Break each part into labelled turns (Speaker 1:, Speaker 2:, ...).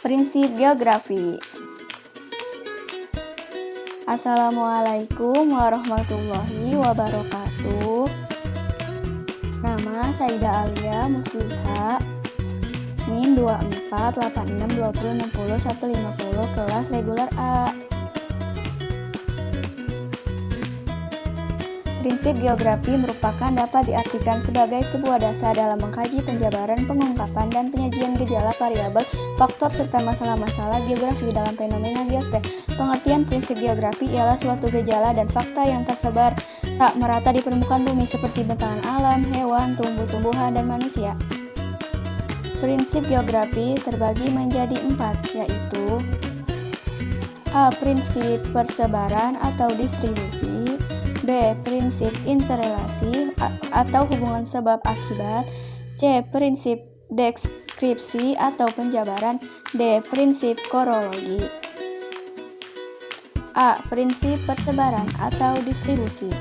Speaker 1: Prinsip geografi. Assalamualaikum warahmatullahi wabarakatuh. Nama Saidah Alia Musliha, NIM 24862060 kelas reguler A. Prinsip geografi merupakan dapat diartikan sebagai sebuah dasar dalam mengkaji penjabaran, pengungkapan, dan penyajian gejala, variabel, faktor, serta masalah-masalah geografi dalam fenomena geosfer. Pengertian prinsip geografi ialah suatu gejala dan fakta yang tersebar tak merata di permukaan bumi seperti bentangan alam, hewan, tumbuh-tumbuhan, dan manusia. Prinsip geografi terbagi menjadi 4, yaitu A. Prinsip persebaran atau distribusi, B. Prinsip interrelasi atau hubungan sebab akibat, C. Prinsip deskripsi atau penjabaran, D. Prinsip korologi. A. Prinsip persebaran atau distribusi.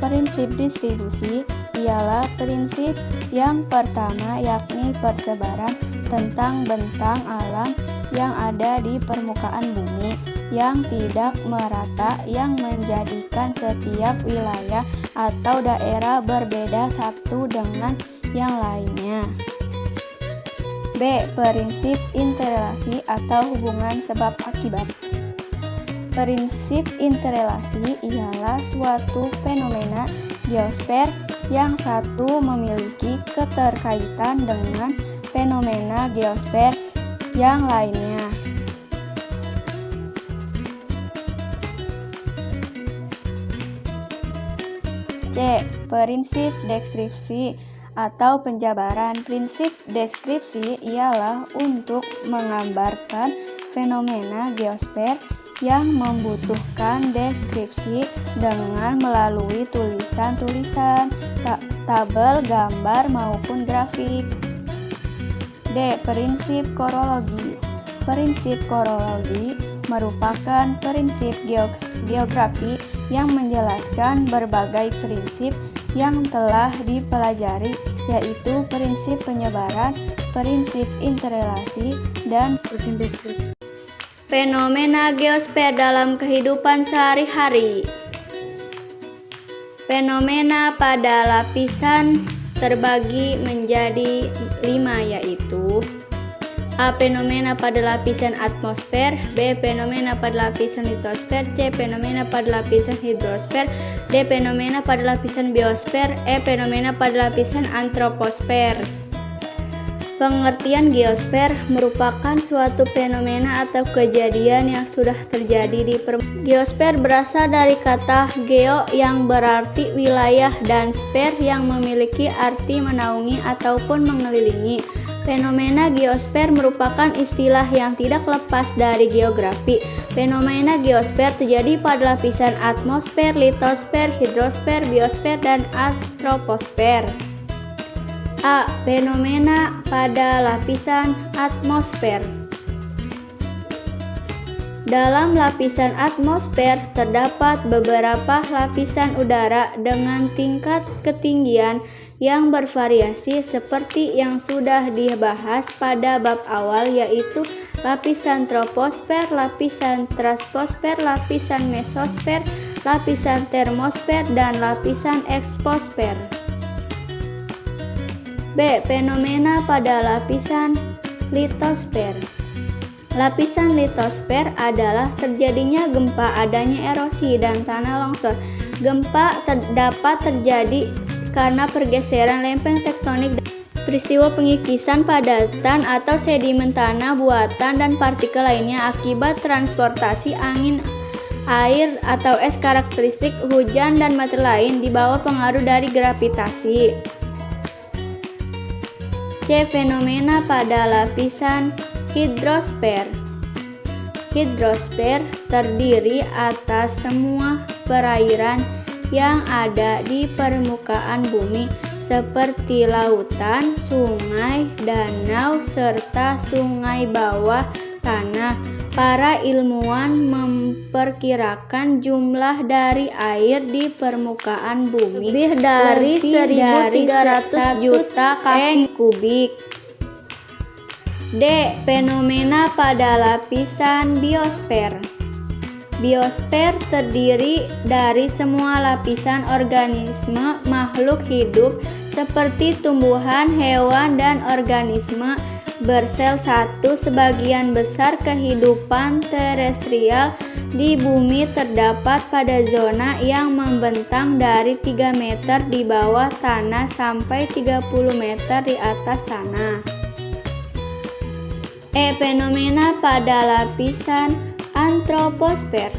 Speaker 1: Prinsip distribusi ialah prinsip yang pertama, yakni persebaran tentang bentang alam yang ada di permukaan bumi yang tidak merata, yang menjadikan setiap wilayah atau daerah berbeda satu dengan yang lainnya. B. Prinsip interrelasi atau hubungan sebab akibat. Prinsip interrelasi ialah suatu fenomena geosfer yang satu memiliki keterkaitan dengan fenomena geosfer yang lainnya. C. Prinsip deskripsi atau penjabaran. Prinsip deskripsi ialah untuk menggambarkan fenomena geosfer yang membutuhkan deskripsi dengan melalui tulisan-tulisan, tabel, gambar, maupun grafik. D. Prinsip korologi. Prinsip korologi merupakan prinsip geografi yang menjelaskan berbagai prinsip yang telah dipelajari, yaitu prinsip penyebaran, prinsip interrelasi, dan prinsip deskripsi. Fenomena geosfer dalam kehidupan sehari-hari. Fenomena pada lapisan terbagi menjadi 5, yaitu A. Fenomena pada lapisan atmosfer, B. Fenomena pada lapisan litosfer, C. Fenomena pada lapisan hidrosfer, D. Fenomena pada lapisan biosfer, E. Fenomena pada lapisan antroposfer. Pengertian geosfer merupakan suatu fenomena atau kejadian yang sudah terjadi di permukaan. Geosfer berasal dari kata geo yang berarti wilayah dan sfer yang memiliki arti menaungi ataupun mengelilingi. Fenomena geosfer merupakan istilah yang tidak lepas dari geografi. Fenomena geosfer terjadi pada lapisan atmosfer, litosfer, hidrosfer, biosfer, dan antroposfer. A. Fenomena pada lapisan atmosfer. Dalam lapisan atmosfer terdapat beberapa lapisan udara dengan tingkat ketinggian yang bervariasi seperti yang sudah dibahas pada bab awal, yaitu lapisan troposfer, lapisan stratosfer, lapisan mesosfer, lapisan termosfer, dan lapisan eksosfer. B. Fenomena pada lapisan litosfer. Lapisan litosfer adalah terjadinya gempa, adanya erosi, dan tanah longsor. Gempa dapat terjadi karena pergeseran lempeng tektonik, peristiwa pengikisan padatan atau sedimen tanah buatan, dan partikel lainnya akibat transportasi angin, air, atau es karakteristik hujan dan material lain di bawah pengaruh dari gravitasi. C. Fenomena pada lapisan hidrosfer. Hidrosfer terdiri atas semua perairan yang ada di permukaan bumi seperti lautan, sungai, danau, serta sungai bawah tanah. Para ilmuwan memperkirakan jumlah dari air di permukaan bumi lebih dari 1.300 juta kaki kubik. D. Fenomena pada lapisan biosfer. Biosfer terdiri dari semua lapisan organisme makhluk hidup seperti tumbuhan, hewan, dan organisme bersel satu. Sebagian besar kehidupan terestrial di bumi terdapat pada zona yang membentang dari 3 meter di bawah tanah sampai 30 meter di atas tanah. E. Fenomena pada lapisan antroposfer.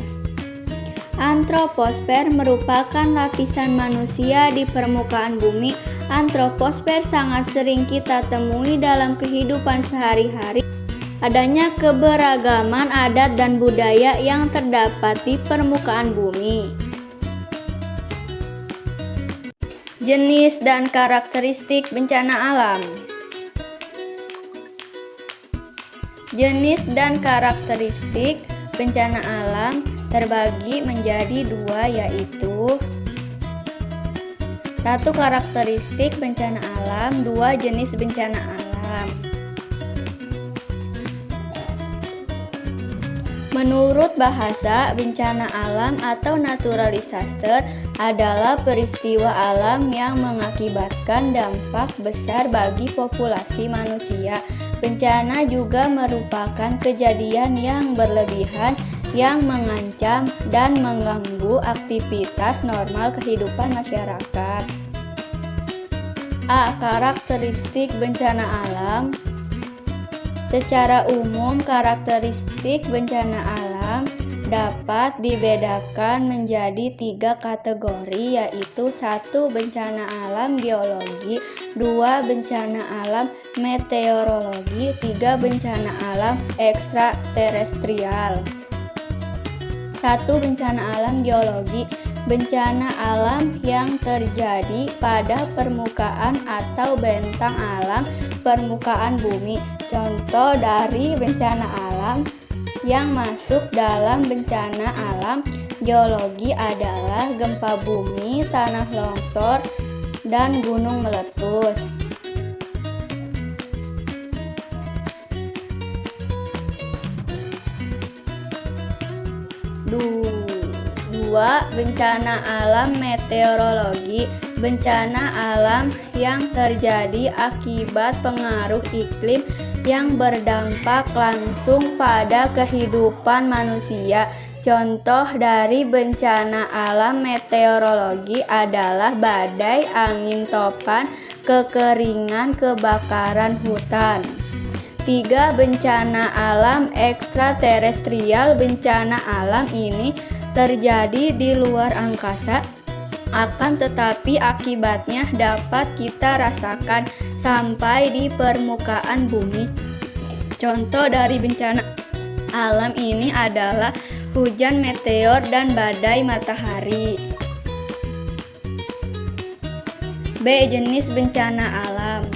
Speaker 1: Antroposfer merupakan lapisan manusia di permukaan bumi. Antroposfer sangat sering kita temui dalam kehidupan sehari-hari. Adanya keberagaman adat dan budaya yang terdapat di permukaan bumi. Jenis dan karakteristik bencana alam. Jenis dan karakteristik bencana alam terbagi menjadi 2, yaitu 1. Karakteristik bencana alam, 2. Jenis bencana alam. Menurut bahasa, bencana alam atau natural disaster adalah peristiwa alam yang mengakibatkan dampak besar bagi populasi manusia. Bencana juga merupakan kejadian yang berlebihan yang mengancam dan mengganggu aktivitas normal kehidupan masyarakat. A. Karakteristik bencana alam. Secara umum, karakteristik bencana alam dapat dibedakan menjadi 3 kategori, yaitu 1. Bencana alam geologi, 2. Bencana alam meteorologi, 3. Bencana alam ekstraterestrial. 1. Bencana alam geologi. Bencana alam yang terjadi pada permukaan atau bentang alam permukaan bumi. Contoh dari bencana alam yang masuk dalam bencana alam geologi adalah gempa bumi, tanah longsor, dan gunung meletus. Dua, bencana alam meteorologi. Bencana alam yang terjadi akibat pengaruh iklim yang berdampak langsung pada kehidupan manusia. Contoh dari bencana alam meteorologi adalah badai, angin topan, kekeringan, kebakaran hutan. 3. Bencana alam ekstraterestrial. Bencana alam ini terjadi di luar angkasa, akan tetapi akibatnya dapat kita rasakan sampai di permukaan bumi. Contoh dari bencana alam ini adalah hujan meteor dan badai matahari. B. Jenis bencana alam.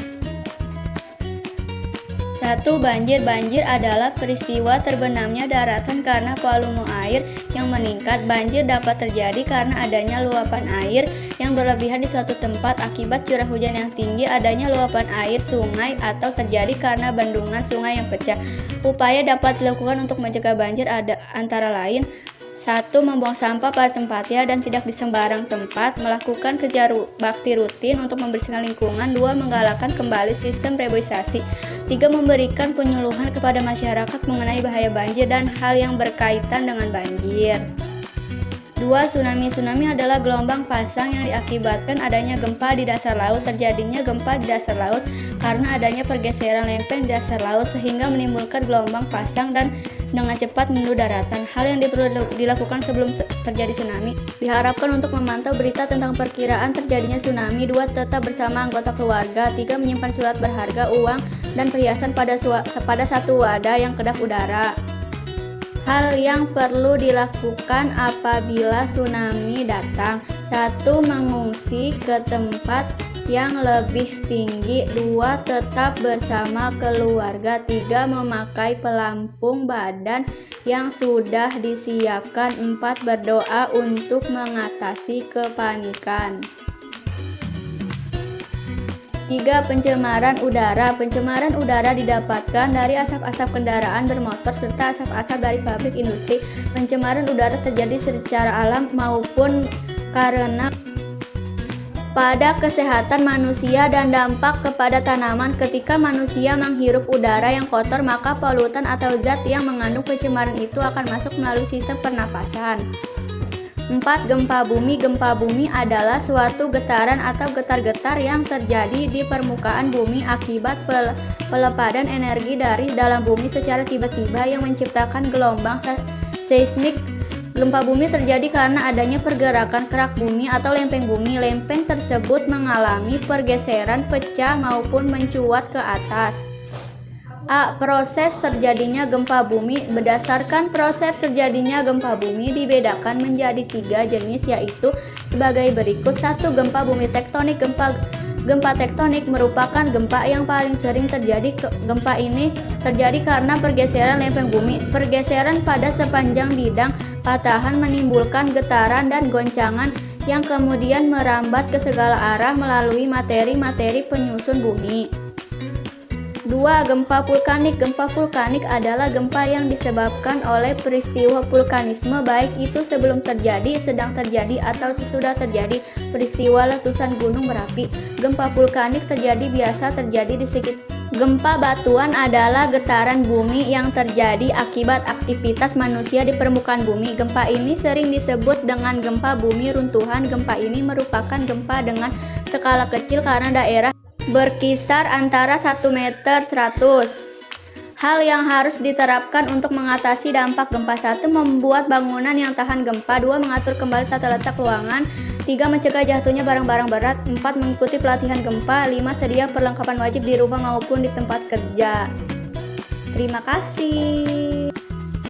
Speaker 1: 1. Banjir. Banjir adalah peristiwa terbenamnya daratan karena volume air yang meningkat. Banjir dapat terjadi karena adanya luapan air yang berlebihan di suatu tempat akibat curah hujan yang tinggi, adanya luapan air sungai, atau terjadi karena bendungan sungai yang pecah. Upaya dapat dilakukan untuk mencegah banjir antara lain: 1. Membuang sampah pada tempatnya dan tidak di sembarang tempat. Melakukan kerja bakti rutin untuk membersihkan lingkungan. 2. Menggalakkan kembali sistem reboisasi. 3. Memberikan penyuluhan kepada masyarakat mengenai bahaya banjir dan hal yang berkaitan dengan banjir. 2. Tsunami. Tsunami adalah gelombang pasang yang diakibatkan adanya gempa di dasar laut. Terjadinya gempa di dasar laut karena adanya pergeseran lempeng di dasar laut sehingga menimbulkan gelombang pasang dan dengan cepat menuju daratan. Hal yang perlu dilakukan sebelum terjadi tsunami: diharapkan untuk memantau berita tentang perkiraan terjadinya tsunami. 2. Tetap bersama anggota keluarga. 3. Menyimpan surat berharga, uang, dan perhiasan pada satu wadah yang kedap udara. Hal yang perlu dilakukan apabila tsunami datang: 1. Mengungsi ke tempat yang lebih tinggi. 2. Tetap bersama keluarga. 3. Memakai pelampung badan yang sudah disiapkan. 4. Berdoa untuk mengatasi kepanikan. 3. Pencemaran udara. Pencemaran udara didapatkan dari asap-asap kendaraan bermotor serta asap-asap dari pabrik industri. Pencemaran udara terjadi secara alam maupun karena pada kesehatan manusia dan dampak kepada tanaman. Ketika manusia menghirup udara yang kotor, maka polutan atau zat yang mengandung pencemaran itu akan masuk melalui sistem pernapasan. 4. Gempa bumi. Gempa bumi adalah suatu getaran atau getar-getar yang terjadi di permukaan bumi akibat pelepadan energi dari dalam bumi secara tiba-tiba yang menciptakan gelombang seismik. Gempa bumi terjadi karena adanya pergerakan kerak bumi atau lempeng bumi. Lempeng tersebut mengalami pergeseran, pecah, maupun mencuat ke atas. A. Proses terjadinya gempa bumi. Berdasarkan proses terjadinya gempa bumi dibedakan menjadi 3 jenis, yaitu sebagai berikut. 1. Gempa bumi tektonik. Gempa tektonik merupakan gempa yang paling sering terjadi. Gempa ini terjadi karena pergeseran lempeng bumi. Pergeseran pada sepanjang bidang patahan menimbulkan getaran dan goncangan yang kemudian merambat ke segala arah melalui materi-materi penyusun bumi. 2. Gempa vulkanik. Gempa vulkanik adalah gempa yang disebabkan oleh peristiwa vulkanisme, baik itu sebelum terjadi, sedang terjadi, atau sesudah terjadi peristiwa letusan gunung berapi. Gempa vulkanik biasa terjadi di sekitar. Gempa batuan adalah getaran bumi yang terjadi akibat aktivitas manusia di permukaan bumi. Gempa ini sering disebut dengan gempa bumi runtuhan. Gempa ini merupakan gempa dengan skala kecil karena daerah berkisar antara 1 meter 100. Hal yang harus diterapkan untuk mengatasi dampak gempa: 1. Membuat bangunan yang tahan gempa. 2. Mengatur kembali tata letak ruangan. 3. Mencegah jatuhnya barang-barang berat. 4. Mengikuti pelatihan gempa. 5. Sedia perlengkapan wajib di rumah maupun di tempat kerja. Terima kasih.